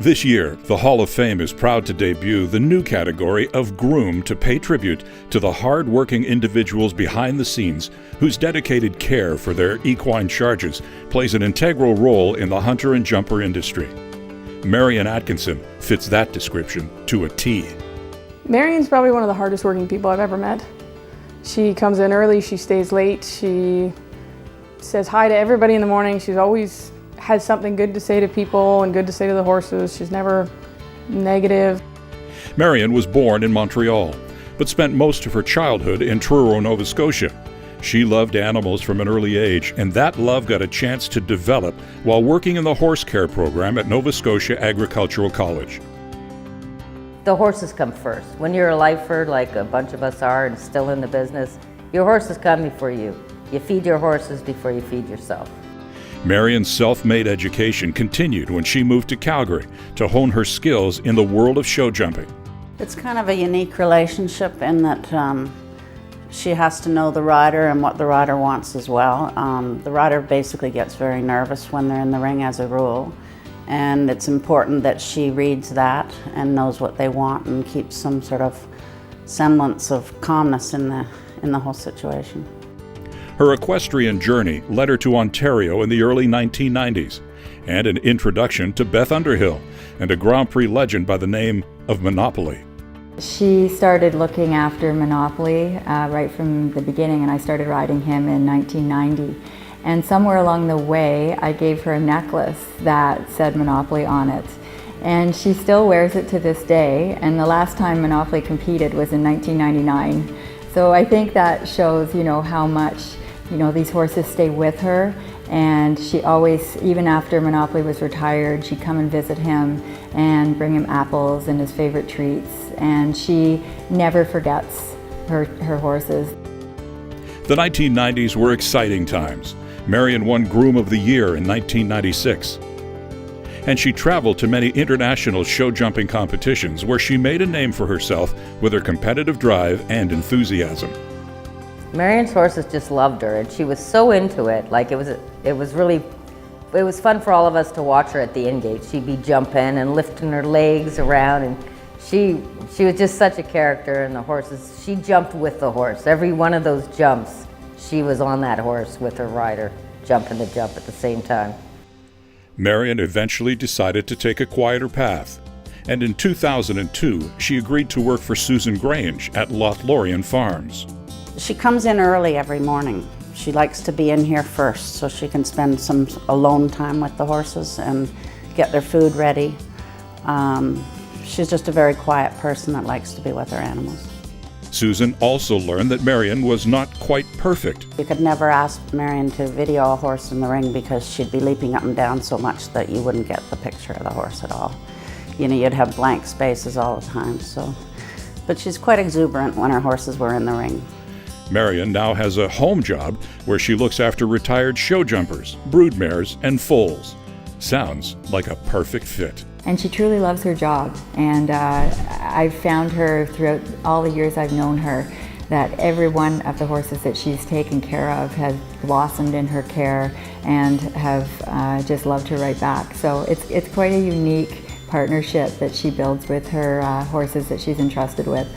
This year, the Hall of Fame is proud to debut the new category of Groom to pay tribute to the hard-working individuals behind the scenes whose dedicated care for their equine charges plays an integral role in the hunter and jumper industry. Marion Atkinson fits that description to a T. Marion's probably one of the hardest working people I've ever met. She comes in early, she stays late, she says hi to everybody in the morning. She's always has something good to say to people and good to say to the horses. She's never negative. Marion was born in Montreal, but spent most of her childhood in Truro, Nova Scotia. She loved animals from an early age, and that love got a chance to develop while working in the horse care program at Nova Scotia Agricultural College. The horses come first. When you're a lifer, like a bunch of us are and still in the business, your horses come before you. You feed your horses before you feed yourself. Marion's self-made education continued when she moved to Calgary to hone her skills in the world of show jumping. It's kind of a unique relationship in that she has to know the rider and what the rider wants as well. The rider basically gets very nervous when they're in the ring as a rule, and it's important that she reads that and knows what they want and keeps some sort of semblance of calmness in the whole situation. Her equestrian journey led her to Ontario in the early 1990s, and an introduction to Beth Underhill and a Grand Prix legend by the name of Monopoly. She started looking after Monopoly right from the beginning, and I started riding him in 1990. And somewhere along the way, I gave her a necklace that said Monopoly on it. And she still wears it to this day, and the last time Monopoly competed was in 1999. So I think that shows, how much these horses stay with her, and she always, even after Monopoly was retired, she'd come and visit him and bring him apples and his favorite treats, and she never forgets her horses. The 1990s were exciting times. Marion won Groom of the Year in 1996. And she traveled to many international show jumping competitions where she made a name for herself with her competitive drive and enthusiasm. Marion's horses just loved her, and she was so into it. Like it was fun for all of us to watch her at the in-gate. She'd be jumping and lifting her legs around, and she was just such a character. And the horses, she jumped with the horse. Every one of those jumps, she was on that horse with her rider, jumping the jump at the same time. Marion eventually decided to take a quieter path, and in 2002, she agreed to work for Susan Grange at Lothlorien Farms. She comes in early every morning. She likes to be in here first so she can spend some alone time with the horses and get their food ready. She's just a very quiet person that likes to be with her animals. Susan also learned that Marion was not quite perfect. You could never ask Marion to video a horse in the ring because she'd be leaping up and down so much that you wouldn't get the picture of the horse at all. You'd have blank spaces all the time. But she's quite exuberant when her horses were in the ring. Marion now has a home job where she looks after retired show jumpers, broodmares, and foals. Sounds like a perfect fit. And she truly loves her job, and I've found her throughout all the years I've known her that every one of the horses that she's taken care of has blossomed in her care and have just loved her right back. So it's quite a unique partnership that she builds with her horses that she's entrusted with.